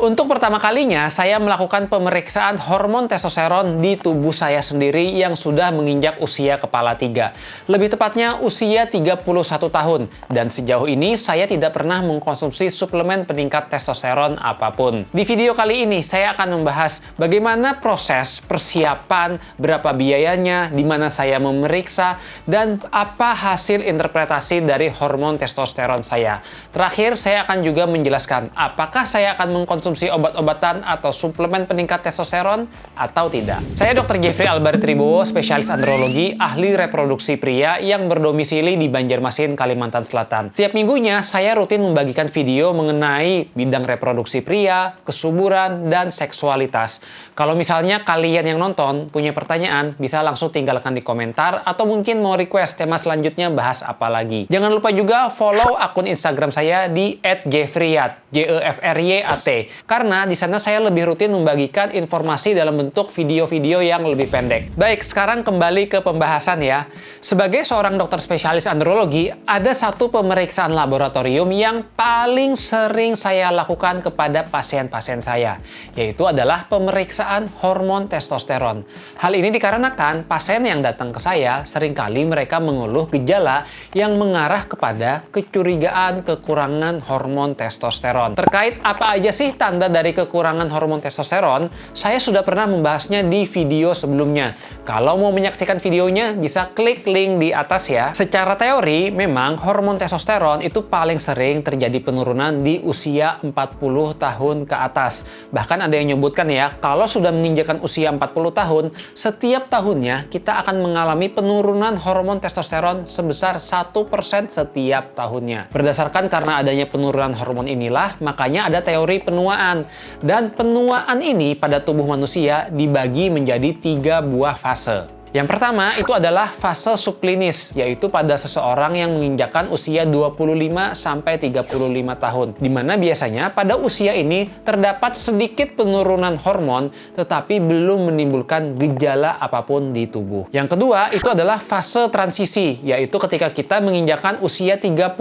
Untuk pertama kalinya, saya melakukan pemeriksaan hormon testosteron di tubuh saya sendiri yang sudah menginjak usia kepala 3. Lebih tepatnya usia 31 tahun. Dan sejauh ini, saya tidak pernah mengkonsumsi suplemen peningkat testosteron apapun. Di video kali ini, saya akan membahas bagaimana proses persiapan, berapa biayanya, di mana saya memeriksa, dan apa hasil interpretasi dari hormon testosteron saya. Terakhir, saya akan juga menjelaskan apakah saya akan mengkonsumsi obat-obatan atau suplemen peningkat testosteron atau tidak. Saya Dr. Jeffrey Albartribowo, spesialis andrologi, ahli reproduksi pria yang berdomisili di Banjarmasin, Kalimantan Selatan. Setiap minggunya, saya rutin membagikan video mengenai bidang reproduksi pria, kesuburan, dan seksualitas. Kalau misalnya kalian yang nonton punya pertanyaan, bisa langsung tinggalkan di komentar atau mungkin mau request tema selanjutnya bahas apa lagi. Jangan lupa juga follow akun Instagram saya di @jeffreyat, Jefryat. Karena di sana saya lebih rutin membagikan informasi dalam bentuk video-video yang lebih pendek. Baik, sekarang kembali ke pembahasan ya. Sebagai seorang dokter spesialis andrologi, ada satu pemeriksaan laboratorium yang paling sering saya lakukan kepada pasien-pasien saya, yaitu adalah pemeriksaan hormon testosteron. Hal ini dikarenakan pasien yang datang ke saya seringkali mereka mengeluh gejala yang mengarah kepada kecurigaan kekurangan hormon testosteron. Terkait apa aja sih tanda dari kekurangan hormon testosteron, saya sudah pernah membahasnya di video sebelumnya. Kalau mau menyaksikan videonya, bisa klik link di atas ya. Secara teori, memang hormon testosteron itu paling sering terjadi penurunan di usia 40 tahun ke atas. Bahkan ada yang menyebutkan ya, kalau sudah menginjakkan usia 40 tahun, setiap tahunnya kita akan mengalami penurunan hormon testosteron sebesar 1% setiap tahunnya. Berdasarkan karena adanya penurunan hormon inilah, makanya ada teori penuaan. Dan penuaan ini pada tubuh manusia dibagi menjadi 3 buah fase. Yang pertama itu adalah fase subklinis, yaitu pada seseorang yang menginjakkan usia 25-35 tahun. Di mana biasanya pada usia ini terdapat sedikit penurunan hormon, tetapi belum menimbulkan gejala apapun di tubuh. Yang kedua itu adalah fase transisi, yaitu ketika kita menginjakkan usia 35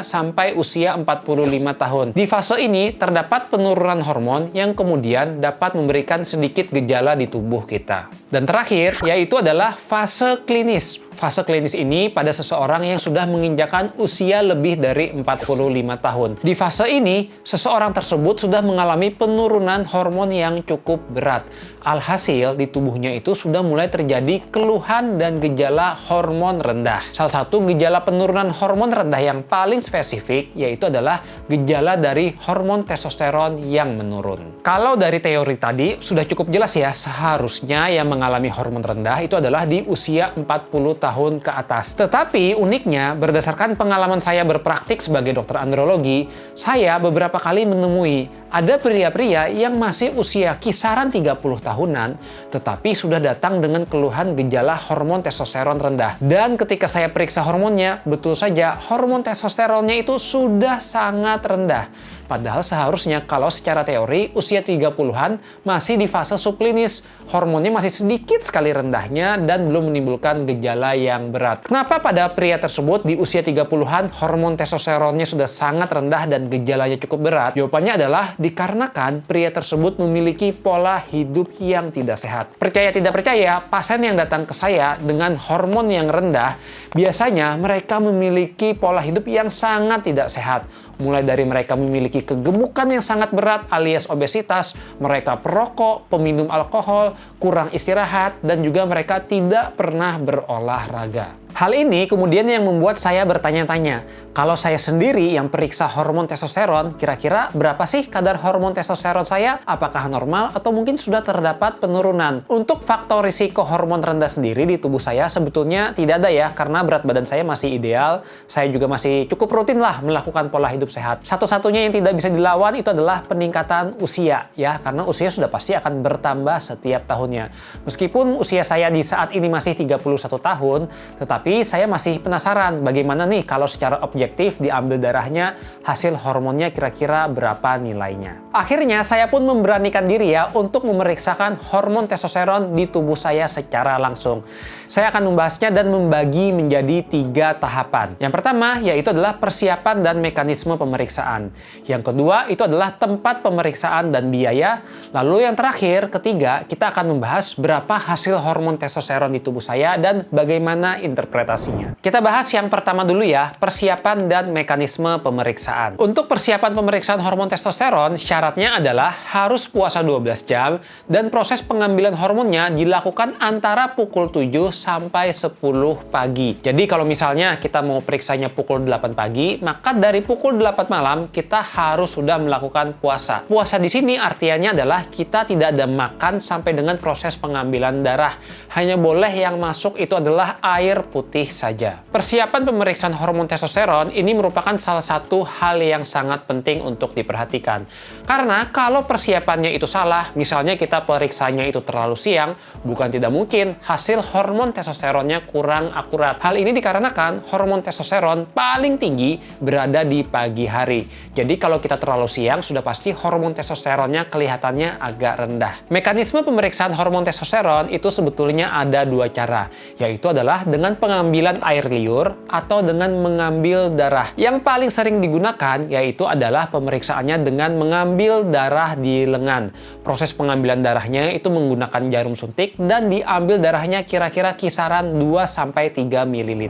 sampai usia 45 tahun. Di fase ini terdapat penurunan hormon yang kemudian dapat memberikan sedikit gejala di tubuh kita. Dan terakhir, yaitu adalah fase klinis. Fase klinis ini pada seseorang yang sudah menginjakkan usia lebih dari 45 tahun. Di fase ini, seseorang tersebut sudah mengalami penurunan hormon yang cukup berat. Alhasil, di tubuhnya itu sudah mulai terjadi keluhan dan gejala hormon rendah. Salah satu gejala penurunan hormon rendah yang paling spesifik, yaitu adalah gejala dari hormon testosteron yang menurun. Kalau dari teori tadi, sudah cukup jelas ya, seharusnya yang mengalami hormon rendah itu adalah di usia 40 tahun ke atas. Tetapi uniknya, berdasarkan pengalaman saya berpraktik sebagai dokter andrologi, saya beberapa kali menemui ada pria-pria yang masih usia kisaran 30 tahunan, tetapi sudah datang dengan keluhan gejala hormon testosteron rendah. Dan ketika saya periksa hormonnya, betul saja hormon testosteronnya itu sudah sangat rendah. Padahal seharusnya kalau secara teori usia 30-an masih di fase subklinis, hormonnya masih sedikit sekali rendahnya dan belum menimbulkan gejala yang berat. Kenapa pada pria tersebut di usia 30-an hormon testosteronnya sudah sangat rendah dan gejalanya cukup berat? Jawabannya adalah dikarenakan pria tersebut memiliki pola hidup yang tidak sehat. Percaya tidak percaya, pasien yang datang ke saya dengan hormon yang rendah, biasanya mereka memiliki pola hidup yang sangat tidak sehat. Mulai dari mereka memiliki kegemukan yang sangat berat alias obesitas, mereka perokok, peminum alkohol, kurang istirahat, dan juga mereka tidak pernah berolahraga. Hal ini kemudian yang membuat saya bertanya-tanya, kalau saya sendiri yang periksa hormon testosteron, kira-kira berapa sih kadar hormon testosteron saya? Apakah normal atau mungkin sudah terdapat penurunan? Untuk faktor risiko hormon rendah sendiri di tubuh saya sebetulnya tidak ada ya, karena berat badan saya masih ideal, saya juga masih cukup rutin lah melakukan pola hidup sehat. Satu-satunya yang tidak bisa dilawan itu adalah peningkatan usia ya, karena usia sudah pasti akan bertambah setiap tahunnya. Meskipun usia saya di saat ini masih 31 tahun, tetapi saya masih penasaran bagaimana nih kalau secara objektif diambil darahnya, hasil hormonnya kira-kira berapa nilainya. Akhirnya saya pun memberanikan diri ya untuk memeriksakan hormon testosteron di tubuh saya secara langsung. Saya akan membahasnya dan membagi menjadi 3 tahapan. Yang pertama yaitu adalah persiapan dan mekanisme pemeriksaan. Yang kedua, itu adalah tempat pemeriksaan dan biaya. Lalu yang terakhir, ketiga, kita akan membahas berapa hasil hormon testosteron di tubuh saya dan bagaimana interpretasinya. Kita bahas yang pertama dulu ya, persiapan dan mekanisme pemeriksaan. Untuk persiapan pemeriksaan hormon testosteron, syaratnya adalah harus puasa 12 jam dan proses pengambilan hormonnya dilakukan antara pukul 7 sampai 10 pagi. Jadi kalau misalnya kita mau periksanya pukul 8 pagi, maka dari pukul 8 malam kita harus sudah melakukan puasa. Puasa di sini artinya adalah kita tidak ada makan sampai dengan proses pengambilan darah. Hanya boleh yang masuk itu adalah air putih saja. Persiapan pemeriksaan hormon testosteron ini merupakan salah satu hal yang sangat penting untuk diperhatikan. Karena kalau persiapannya itu salah, misalnya kita periksanya itu terlalu siang, bukan tidak mungkin hasil hormon testosteronnya kurang akurat. Hal ini dikarenakan hormon testosteron paling tinggi berada di pagi hari. Jadi kalau kita terlalu siang, sudah pasti hormon testosteronnya kelihatannya agak rendah. Mekanisme pemeriksaan hormon testosteron itu sebetulnya ada dua cara, yaitu adalah dengan pengambilan air liur atau dengan mengambil darah. Yang paling sering digunakan yaitu adalah pemeriksaannya dengan mengambil darah di lengan. Proses pengambilan darahnya itu menggunakan jarum suntik dan diambil darahnya kira-kira kisaran 2-3 ml.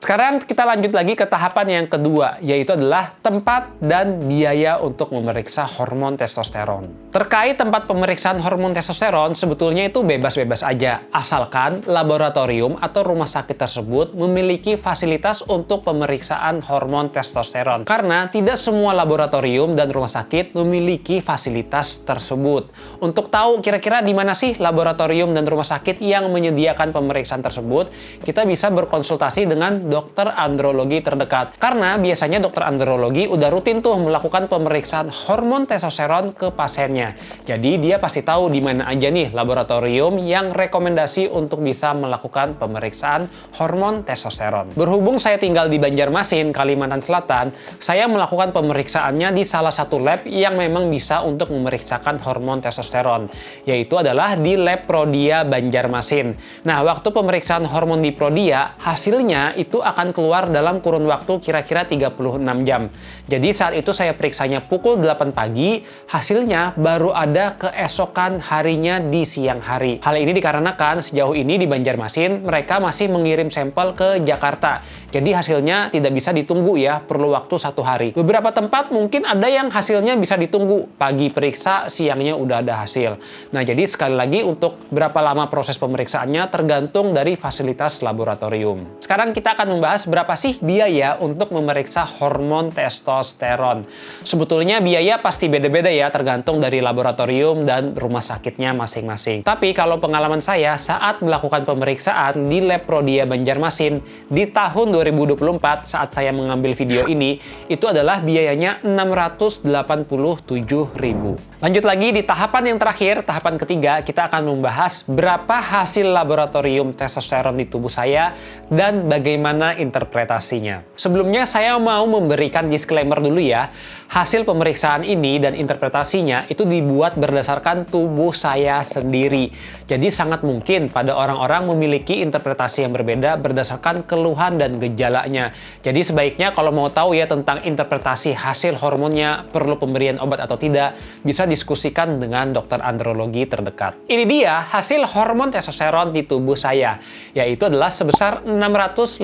Sekarang kita lanjut lagi ke tahapan yang kedua, yaitu adalah tempat dan biaya untuk memeriksa hormon testosteron. Terkait tempat pemeriksaan hormon testosteron, sebetulnya itu bebas-bebas aja, asalkan laboratorium atau rumah sakit tersebut memiliki fasilitas untuk pemeriksaan hormon testosteron. Karena tidak semua laboratorium dan rumah sakit memiliki fasilitas tersebut. Untuk tahu kira-kira di mana sih laboratorium dan rumah sakit yang menyediakan pemeriksaan tersebut, kita bisa berkonsultasi dengan dokter andrologi terdekat. Karena biasanya dokter andrologi udah rutin tuh melakukan pemeriksaan hormon testosteron ke pasiennya. Jadi dia pasti tahu di mana aja nih laboratorium yang rekomendasi untuk bisa melakukan pemeriksaan hormon testosteron. Berhubung saya tinggal di Banjarmasin, Kalimantan Selatan, saya melakukan pemeriksaannya di salah satu lab yang memang bisa untuk memeriksakan hormon testosteron, yaitu adalah di lab Prodia Banjarmasin. Nah, waktu pemeriksaan hormon di Prodia, hasilnya itu akan keluar dalam kurun waktu kira-kira 36 jam. Jadi saat itu saya periksanya pukul 8 pagi, hasilnya baru ada keesokan harinya di siang hari. Hal ini dikarenakan sejauh ini di Banjarmasin mereka masih mengirim sampel ke Jakarta. Jadi hasilnya tidak bisa ditunggu ya, perlu waktu 1 hari. Beberapa tempat mungkin ada yang hasilnya bisa ditunggu, pagi periksa, siangnya udah ada hasil. Nah, jadi sekali lagi untuk berapa lama proses pemeriksaannya tergantung dari fasilitas laboratorium. Sekarang kita akan membahas berapa sih biaya untuk memeriksa hormon testosteron. Sebetulnya biaya pasti beda-beda ya, tergantung dari laboratorium dan rumah sakitnya masing-masing. Tapi kalau pengalaman saya saat melakukan pemeriksaan di lab Prodia Banjarmasin di tahun 2024 saat saya mengambil video ini, itu adalah biayanya 687.000. Lanjut lagi di tahapan yang terakhir, tahapan ketiga, kita akan membahas berapa hasil laboratorium testosteron di tubuh saya dan bagaimana interpretasinya. Sebelumnya saya mau memberikan disclaimer dulu ya. Hasil pemeriksaan ini dan interpretasinya itu dibuat berdasarkan tubuh saya sendiri. Jadi sangat mungkin pada orang-orang memiliki interpretasi yang berbeda berdasarkan keluhan dan gejalanya. Jadi sebaiknya kalau mau tahu ya tentang interpretasi hasil hormonnya, perlu pemberian obat atau tidak, bisa diskusikan dengan dokter andrologi terdekat. Ini dia hasil hormon testosteron di tubuh saya, yaitu adalah sebesar 656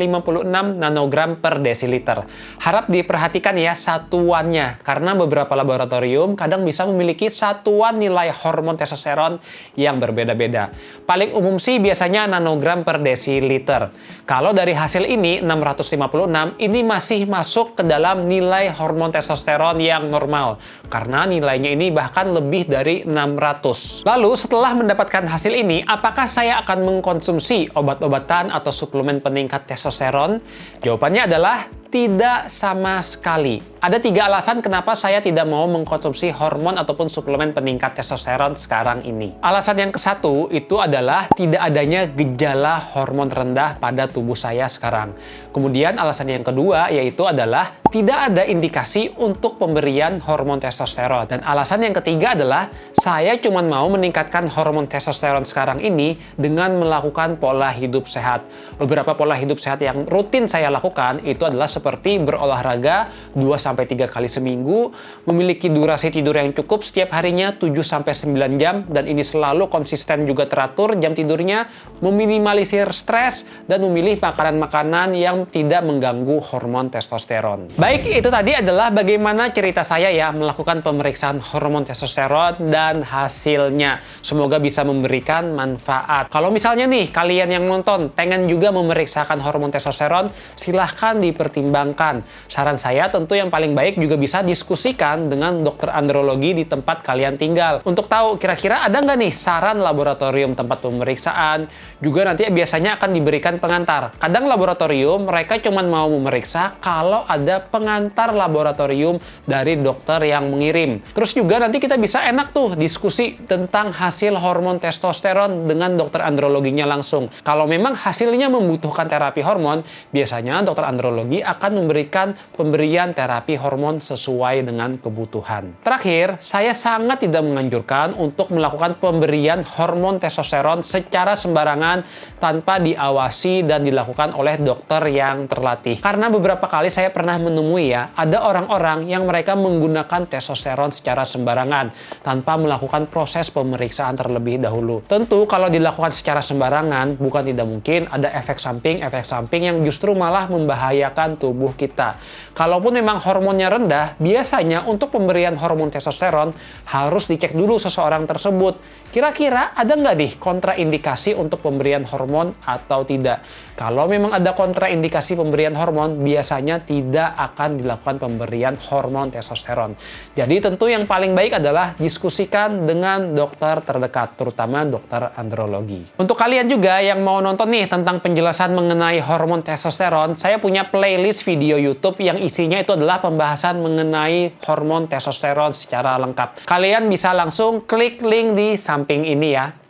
nanogram per desiliter. Harap diperhatikan ya satuannya, karena beberapa laboratorium kadang bisa memiliki satuan nilai hormon testosteron yang berbeda-beda. Paling umum sih biasanya nanogram per desiliter. Kalau dari hasil ini 656 ini masih masuk ke dalam nilai hormon testosteron yang normal, karena nilainya ini bahkan lebih dari 600. Lalu setelah mendapatkan hasil ini, apakah saya akan mengkonsumsi obat-obatan atau suplemen peningkat testosteron? Jawabannya adalah tidak sama sekali. Ada 3 alasan kenapa saya tidak mau mengkonsumsi hormon ataupun suplemen peningkat testosteron sekarang ini. Alasan yang ke-1 itu adalah tidak adanya gejala hormon rendah pada tubuh saya sekarang. Kemudian alasan yang kedua yaitu adalah tidak ada indikasi untuk pemberian hormon testosteron. Dan alasan yang ketiga adalah saya cuma mau meningkatkan hormon testosteron sekarang ini dengan melakukan pola hidup sehat. Beberapa pola hidup sehat yang rutin saya lakukan itu adalah seperti berolahraga 2-3 kali seminggu, memiliki durasi tidur yang cukup setiap harinya 7-9 jam, dan ini selalu konsisten juga teratur jam tidurnya, meminimalisir stres, dan memilih makanan-makanan yang tidak mengganggu hormon testosteron. Baik, itu tadi adalah bagaimana cerita saya ya melakukan pemeriksaan hormon testosteron dan hasilnya. Semoga bisa memberikan manfaat. Kalau misalnya nih, kalian yang nonton pengen juga memeriksakan hormon testosteron, silahkan dipertimbangkan. Saran saya tentu yang paling baik juga bisa diskusikan dengan dokter andrologi di tempat kalian tinggal. Untuk tahu kira-kira ada nggak nih saran laboratorium tempat pemeriksaan, juga nanti biasanya akan diberikan pengantar. Kadang laboratorium mereka cuma mau memeriksa kalau ada pengantar laboratorium dari dokter yang mengirim. Terus juga nanti kita bisa enak tuh diskusi tentang hasil hormon testosteron dengan dokter androloginya langsung. Kalau memang hasilnya membutuhkan terapi hormon, biasanya dokter andrologi akan memberikan pemberian terapi hormon sesuai dengan kebutuhan. Terakhir, saya sangat tidak menganjurkan untuk melakukan pemberian hormon testosteron secara sembarangan tanpa diawasi dan dilakukan oleh dokter yang terlatih. Karena beberapa kali saya pernah menemui ya, ada orang-orang yang mereka menggunakan testosteron secara sembarangan tanpa melakukan proses pemeriksaan terlebih dahulu. Tentu kalau dilakukan secara sembarangan, bukan tidak mungkin ada efek samping yang justru malah membahayakan tubuh kita. Kalaupun memang hormonnya rendah, biasanya untuk pemberian hormon testosteron harus dicek dulu seseorang tersebut. Kira-kira ada nggak nih kontraindikasi untuk pemberian hormon atau tidak? Kalau memang ada kontraindikasi pemberian hormon, biasanya tidak akan dilakukan pemberian hormon testosteron. Jadi tentu yang paling baik adalah diskusikan dengan dokter terdekat, terutama dokter andrologi. Untuk kalian juga yang mau nonton nih tentang penjelasan mengenai hormon testosteron, saya punya playlist video YouTube yang isinya itu adalah pembahasan mengenai hormon testosteron secara lengkap. Kalian bisa langsung klik link di samping ini ya.